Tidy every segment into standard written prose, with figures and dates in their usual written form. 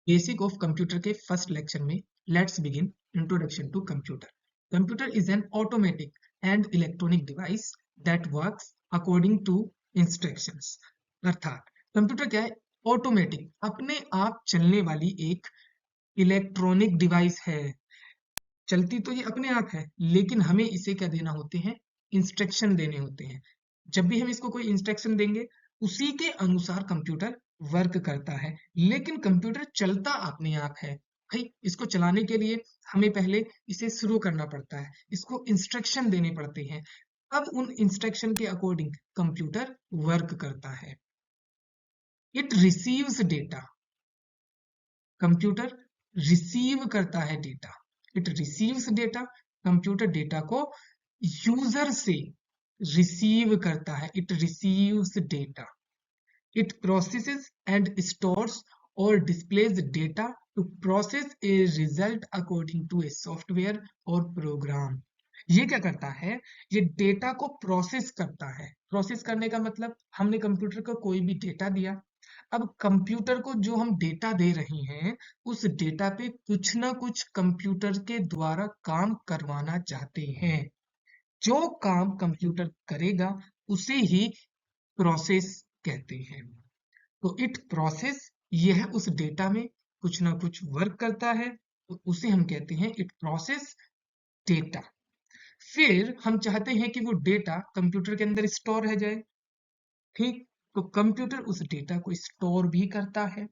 Basic of computer के first lecture में let's begin introduction to computer. Computer is an automatic and electronic device that works according to instructions. अर्थात computer क्या है? Automatic, अपने आप चलने वाली एक इलेक्ट्रॉनिक डिवाइस है। चलती तो ये अपने आप है, लेकिन हमें इसे क्या देना होते हैं? इंस्ट्रक्शन देने होते हैं। जब भी हम इसको कोई इंस्ट्रक्शन देंगे, उसी के अनुसार कंप्यूटर वर्क करता है। लेकिन कंप्यूटर चलता अपने आप है भाई। इसको चलाने के लिए हमें पहले इसे शुरू करना पड़ता है, इसको इंस्ट्रक्शन देने पड़ते हैं। अब उन इंस्ट्रक्शन के अकॉर्डिंग कंप्यूटर वर्क करता है। It receives data, computer receive करता है data. It receives data, computer data को यूजर से रिसीव करता है। It receives data. It processes and stores और displays data to process a result according to a software और प्रोग्राम। ये क्या करता है? ये डेटा को प्रोसेस करता है। प्रोसेस करने का मतलब, हमने कंप्यूटर को कोई भी डेटा दिया, अब कंप्यूटर को जो हम डेटा दे रहे हैं, उस डेटा पे कुछ ना कुछ कंप्यूटर के द्वारा काम करवाना चाहते हैं। जो काम कंप्यूटर करेगा उसे ही प्रोसेस कहते हैं। तो इट प्रोसेस, यह उस डेटा में कुछ ना कुछ वर्क करता है, तो उसे हम कहते हैं इट प्रोसेस डेटा। फिर हम चाहते हैं कि वो डेटा कंप्यूटर के अंदर स्टोर रह जाए, ठीक? तो कंप्यूटर उस डेटा को स्टोर भी करता है।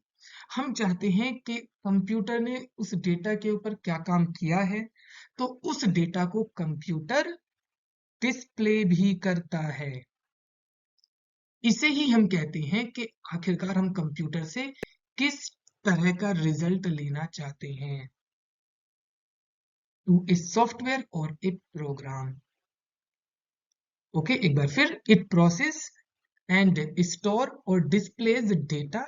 हम चाहते हैं कि कंप्यूटर ने उस डेटा के ऊपर क्या काम किया है, तो उस डेटा को कंप्यूटर डिस्प्ले भी करता है। इसे ही हम कहते हैं कि आखिरकार हम कंप्यूटर से किस तरह का रिजल्ट लेना चाहते हैं, टू ए सॉफ्टवेयर और ए प्रोग्राम। ओके, एक बार फिर, इट प्रोसेस एंड स्टोर और displays data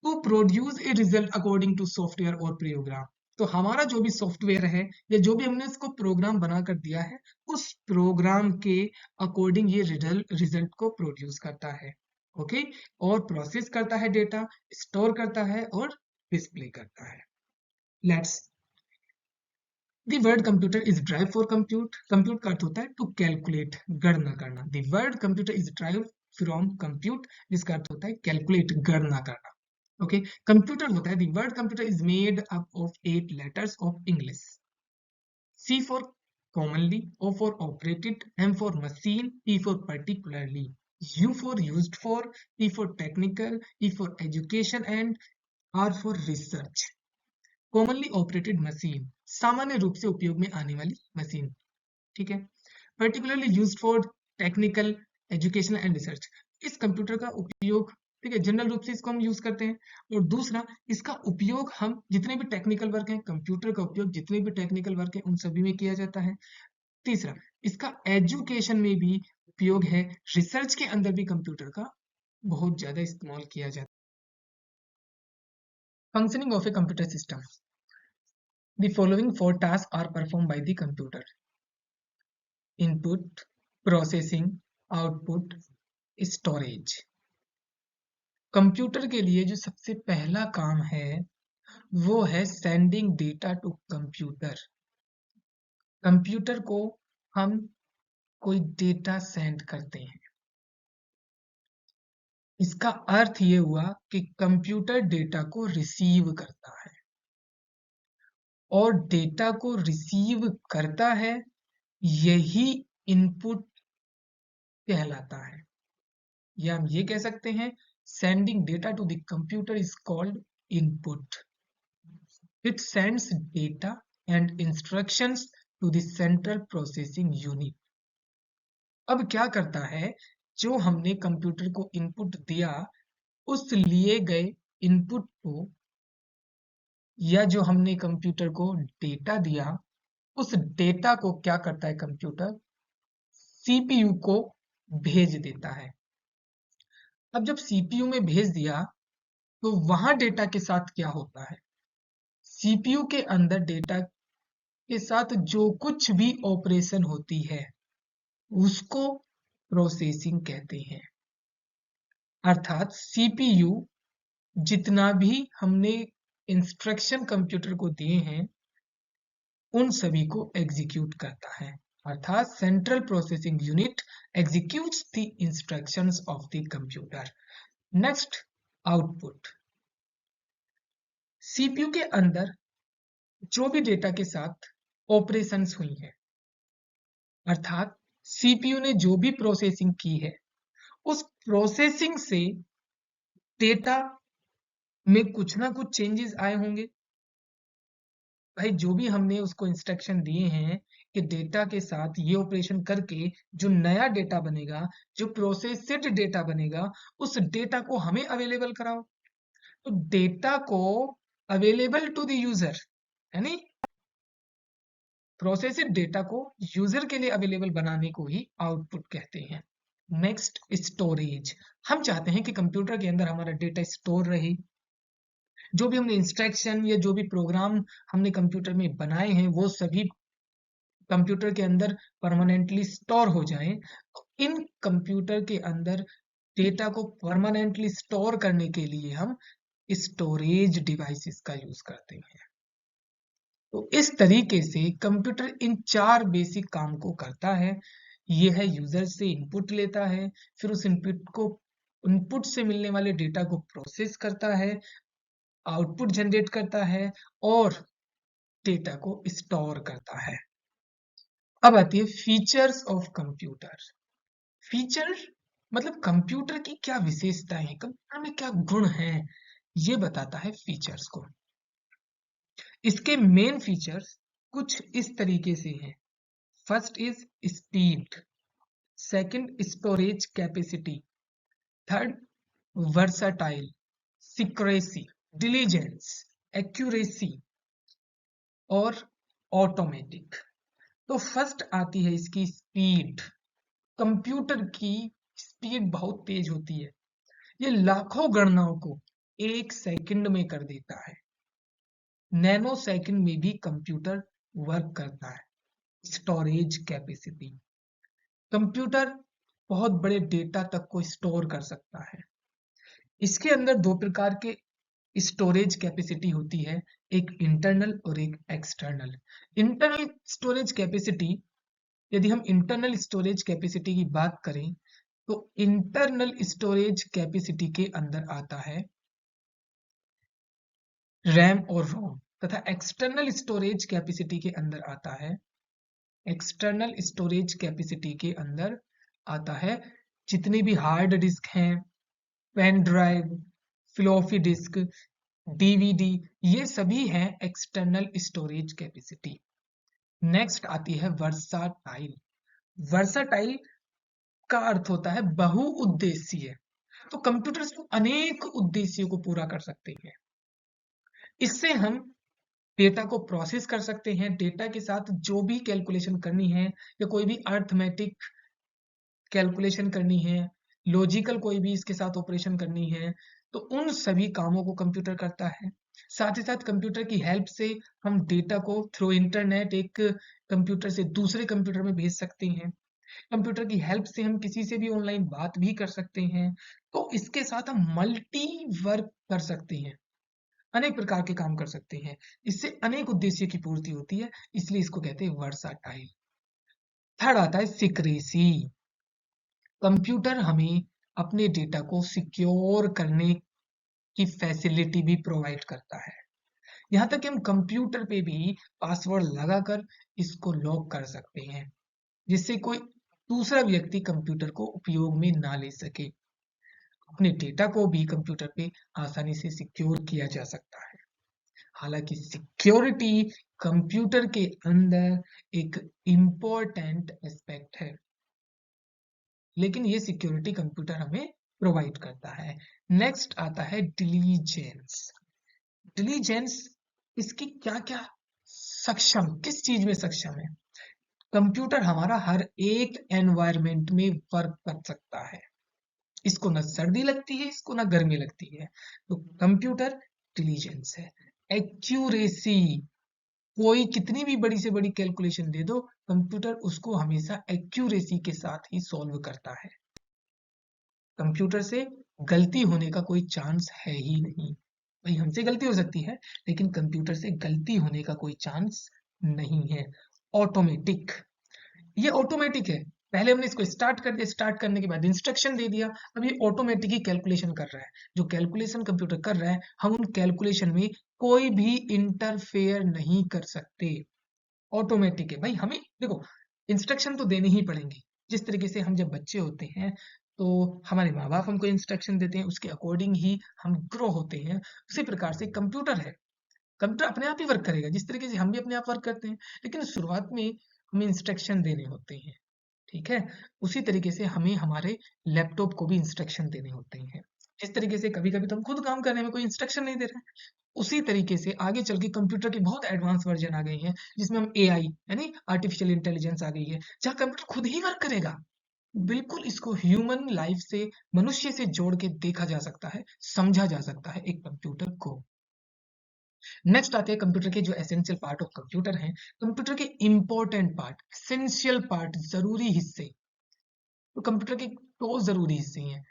to produce a result according to software और प्रोग्राम। तो हमारा जो भी सॉफ्टवेयर है या जो भी हमने इसको प्रोग्राम बनाकर दिया है, उस प्रोग्राम के अकॉर्डिंग ये रिजल्ट को प्रोड्यूस करता है। ओके, और प्रोसेस करता है डेटा, स्टोर करता है और डिस्प्ले करता है। Let's, the word computer is drive for compute. Compute का अर्थ होता है टू कैलकुलेट, गणना करना। The word computer is drive from compute, जिसका अर्थ होता है कैलकुलेट, गणना करना। ओके, कंप्यूटर होता है, the word computer is made up of 8 letters of English. C for commonly, O for operated, M for machine, P for particularly, U for used for, T for technical, E for education and R for research। Commonly operated machine, सामान्य रूप से उपयोग में आने वाली machine, ठीक है। Particularly used for technical, educational and research, इस कंप्यूटर का उपयोग, ठीक है, जनरल रूप से इसको हम यूज करते हैं। और दूसरा, इसका उपयोग हम जितने भी टेक्निकल वर्क हैं, कंप्यूटर का उपयोग जितने भी टेक्निकल वर्क है उन सभी में किया जाता है। तीसरा, इसका एजुकेशन में भी उपयोग है, रिसर्च के अंदर भी कंप्यूटर का बहुत ज्यादा इस्तेमाल किया जाता है। Functioning of a computer system, the following 4 tasks are performed by the computer: input, processing, output, storage। Computer के लिए जो सबसे पहला काम है वो है sending data to computer. Computer को हम कोई डेटा सेंड करते हैं। इसका अर्थ ये हुआ कि कंप्यूटर डेटा को रिसीव करता है, और डेटा को रिसीव करता है, यही इनपुट कहलाता है। या हम ये कह सकते हैं, sending data to the computer is called input. It sends data and instructions to the central processing unit. अब क्या करता है, जो हमने कंप्यूटर को इनपुट दिया, उस लिए गए इनपुट को, या जो हमने कंप्यूटर को डेटा दिया, उस डेटा को क्या करता है कंप्यूटर? सीपीयू को भेज देता है। अब जब सीपीयू में भेज दिया, तो वहां डेटा के साथ क्या होता है? सीपीयू के अंदर डेटा के साथ जो कुछ भी ऑपरेशन होती है उसको प्रोसेसिंग कहते हैं। अर्थात सीपीयू जितना भी हमने इंस्ट्रक्शन कंप्यूटर को दिए हैं उन सभी को एग्जीक्यूट करता है, अर्थात central processing unit executes the instructions of the computer. Next, output. CPU के अंदर जो भी डेटा के साथ ऑपरेशंस हुई हैं, अर्थात सीपीयू ने जो भी प्रोसेसिंग की है, उस प्रोसेसिंग से डेटा में कुछ ना कुछ चेंजेस आए होंगे। भाई जो भी हमने उसको इंस्ट्रक्शन दिए हैं कि डेटा के साथ ये ऑपरेशन करके जो नया डेटा बनेगा, जो प्रोसेस्ड डेटा बनेगा, उस डेटा को हमें अवेलेबल कराओ। तो डेटा को अवेलेबल टू द यूजर, यानी प्रोसेस्ड डेटा को यूजर के लिए अवेलेबल बनाने को ही आउटपुट कहते हैं। Next, storage. हम चाहते हैं कि कंप्यूटर के अंदर हमारा डेटा स्टोर रहे, जो भी हमने इंस्ट्रक्शन या जो भी प्रोग्राम हमने कंप्यूटर में बनाए हैं वो सभी कंप्यूटर के अंदर परमानेंटली स्टोर हो जाएं। तो इन कंप्यूटर के अंदर डेटा को परमानेंटली स्टोर करने के लिए हम स्टोरेज डिवाइसेस का यूज करते हैं। तो इस तरीके से कंप्यूटर इन 4 बेसिक काम को करता है। यह है यूजर से इनपुट लेता है, फिर उस इनपुट से मिलने वाले डेटा को प्रोसेस करता है, आउटपुट जनरेट करता है और डेटा को स्टोर करता है। अब आती है फीचर्स ऑफ कंप्यूटर। फीचर मतलब कंप्यूटर की क्या विशेषताएं हैं, कंप्यूटर में क्या गुण हैं, ये बताता है फीचर्स को। इसके मेन फीचर्स कुछ इस तरीके से हैं। First is speed, second storage capacity, third versatile, secrecy, diligence, accuracy और ऑटोमेटिक। तो फर्स्ट आती है इसकी स्पीड। कंप्यूटर की स्पीड बहुत तेज होती है, ये लाखों गणनाओं को 1 सेकंड में कर देता है। नैनो सेकंड में भी कंप्यूटर वर्क करता है। स्टोरेज कैपेसिटी, कंप्यूटर बहुत बड़े डेटा तक को स्टोर कर सकता है। इसके अंदर 2 प्रकार के स्टोरेज कैपेसिटी होती है, एक इंटरनल और एक एक्सटर्नल। इंटरनल स्टोरेज कैपेसिटी, यदि हम इंटरनल स्टोरेज कैपेसिटी की बात करें तो इंटरनल स्टोरेज कैपेसिटी के अंदर आता है रैम और रोम, तथा एक्सटर्नल स्टोरेज कैपेसिटी के अंदर आता है जितने भी हार्ड डिस्क हैं, pen drive, floppy disk, DVD, ये सभी हैं एक्सटर्नल स्टोरेज कैपेसिटी। नेक्स्ट आती है वर्साटाइल। वर्साटाइल का अर्थ होता है बहुउद्देशीय। तो कंप्यूटर्स अनेक उद्देश्यों को पूरा कर सकते हैं। इससे हम डेटा को प्रोसेस कर सकते हैं, डेटा के साथ जो भी कैलकुलेशन करनी है या कोई भी अर्थमेटिक कैलकुलेशन करनी है, लॉजिकल कोई भी इसके साथ ऑपरेशन करनी है, तो उन सभी कामों को कंप्यूटर करता है। साथ ही साथ कंप्यूटर की हेल्प से हम डेटा को थ्रू इंटरनेट एक कंप्यूटर से दूसरे कंप्यूटर में भेज सकते हैं। कंप्यूटर की हेल्प से हम किसी से भी ऑनलाइन बात भी कर सकते हैं। तो इसके साथ हम मल्टी वर्क कर सकते हैं, अनेक प्रकार के काम कर सकते हैं। इससे अनेक उद्देश्य की पूर्ति होती है, इसलिए इसको कहते हैं वर्साटाइल। थर्ड आता है सिक्रेसी। कंप्यूटर हमें अपने डेटा को सिक्योर करने की फैसिलिटी भी प्रोवाइड करता है। यहाँ तक कि हम कंप्यूटर पे भी पासवर्ड लगाकर इसको लॉक कर सकते हैं, जिससे कोई दूसरा व्यक्ति कंप्यूटर को उपयोग में ना ले सके। अपने डेटा को भी कंप्यूटर पे आसानी से सिक्योर किया जा सकता है। हालांकि सिक्योरिटी कंप्यूटर के अंदर एक इम्पोर्टेंट एस्पेक्ट है, लेकिन ये सिक्योरिटी कंप्यूटर हमें प्रोवाइड करता है। नेक्स्ट आता है डिलीजेंस। डिलीजेंस, इसकी क्या क्या किस चीज में सक्षम है? कंप्यूटर हमारा हर एक एनवायरमेंट में वर्क कर सकता है। इसको ना सर्दी लगती है, इसको ना गर्मी लगती है, तो कंप्यूटर डिलीजेंस है। एक्यूरेसी, कोई कितनी भी बड़ी से बड़ी कैलकुलेशन दे दो, कंप्यूटर उसको हमेशा एक्यूरेसी के साथ ही सॉल्व करता है। कंप्यूटर से गलती होने का कोई चांस है ही नहीं। भाई हमसे गलती हो सकती है, लेकिन कंप्यूटर से गलती होने का कोई चांस नहीं है। ऑटोमेटिक, ये ऑटोमेटिक है। पहले हमने इसको स्टार्ट कर दिया, स्टार्ट करने के बाद इंस्ट्रक्शन दे दिया, अब ये ऑटोमेटिक ही कैलकुलेशन कर रहा है। जो कैलकुलेशन कंप्यूटर कर रहा है, हम उन कैलकुलेशन में कोई भी इंटरफेयर नहीं कर सकते। ऑटोमेटिक है भाई। हमें देखो इंस्ट्रक्शन तो देने ही पड़ेंगे। जिस तरीके से हम जब बच्चे होते हैं तो हमारे माँ बाप हमको इंस्ट्रक्शन देते हैं, उसके अकॉर्डिंग ही हम ग्रो होते हैं। उसी प्रकार से कंप्यूटर है, कंप्यूटर अपने आप ही वर्क करेगा जिस तरीके से हम भी अपने आप वर्क करते हैं, लेकिन शुरुआत में हमें इंस्ट्रक्शन देने होते हैं। ठीक है, उसी तरीके से हमें हमारे लैपटॉप को भी इंस्ट्रक्शन देने होते हैं। जिस तरीके से कभी कभी तो हम खुद काम करने में कोई इंस्ट्रक्शन नहीं दे रहे हैं, उसी तरीके से आगे चल के कंप्यूटर के बहुत एडवांस वर्जन आ गए हैं, जिसमें हम एआई यानी आर्टिफिशियल इंटेलिजेंस आ गई है, जहाँ कंप्यूटर खुद ही वर्क करेगा। बिल्कुल इसको ह्यूमन लाइफ से, मनुष्य से जोड़ के देखा जा सकता है, समझा जा सकता है एक कंप्यूटर को। नेक्स्ट आते हैं कंप्यूटर के जो एसेंशियल पार्ट ऑफ कंप्यूटर हैं, कंप्यूटर के इंपॉर्टेंट पार्ट, एसेंशियल पार्ट, जरूरी हिस्से। तो कंप्यूटर के दो जरूरी हिस्से हैं।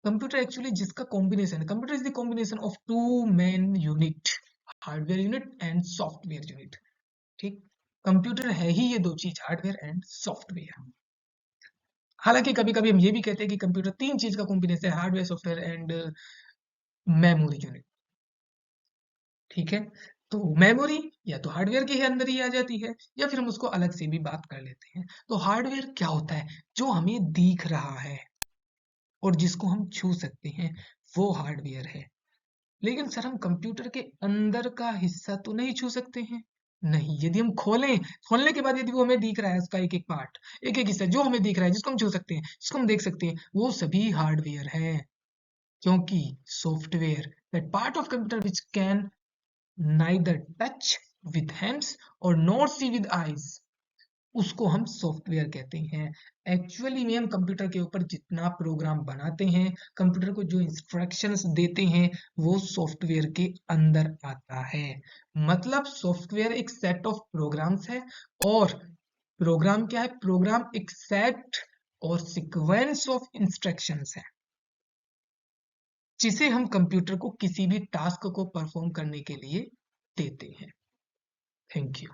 कंप्यूटर एक्चुअली जिसका कॉम्बिनेशन है, computer is the combination of two main unit, hardware unit and software unit. ठीक, कंप्यूटर है ही ये दो चीज, हार्डवेयर एंड सॉफ्टवेयर। हालांकि कभी कभी हम ये भी कहते हैं कि कंप्यूटर तीन चीज का कॉम्बिनेशन है, hardware, software and memory unit. ठीक है, तो मेमोरी या तो हार्डवेयर के ही अंदर ही आ जाती है, या फिर हम उसको अलग से भी बात कर लेते हैं। तो हार्डवेयर क्या होता है? जो हमें दिख रहा है और जिसको हम छू सकते हैं, वो हार्डवेयर है। लेकिन सर हम कंप्यूटर के अंदर का हिस्सा तो नहीं छू सकते हैं। नहीं, यदि हम खोलें, खोलने के बाद यदि वो हमें दिख रहा है, उसका एक एक पार्ट, एक एक हिस्सा जो हमें दिख रहा है, जिसको हम छू सकते हैं, जिसको हम देख सकते हैं, वो सभी हार्डवेयर है। क्योंकि software, that part of computer which can neither touch with hands और नॉट सी विद आईज, उसको हम सॉफ्टवेयर कहते हैं। एक्चुअली में हम कंप्यूटर के ऊपर जितना प्रोग्राम बनाते हैं, कंप्यूटर को जो इंस्ट्रक्शंस देते हैं, वो सॉफ्टवेयर के अंदर आता है। मतलब सॉफ्टवेयर एक सेट ऑफ प्रोग्राम्स है, और प्रोग्राम क्या है? प्रोग्राम एक सेट और सीक्वेंस ऑफ इंस्ट्रक्शंस है, जिसे हम कंप्यूटर को किसी भी टास्क को परफॉर्म करने के लिए देते हैं। Thank you.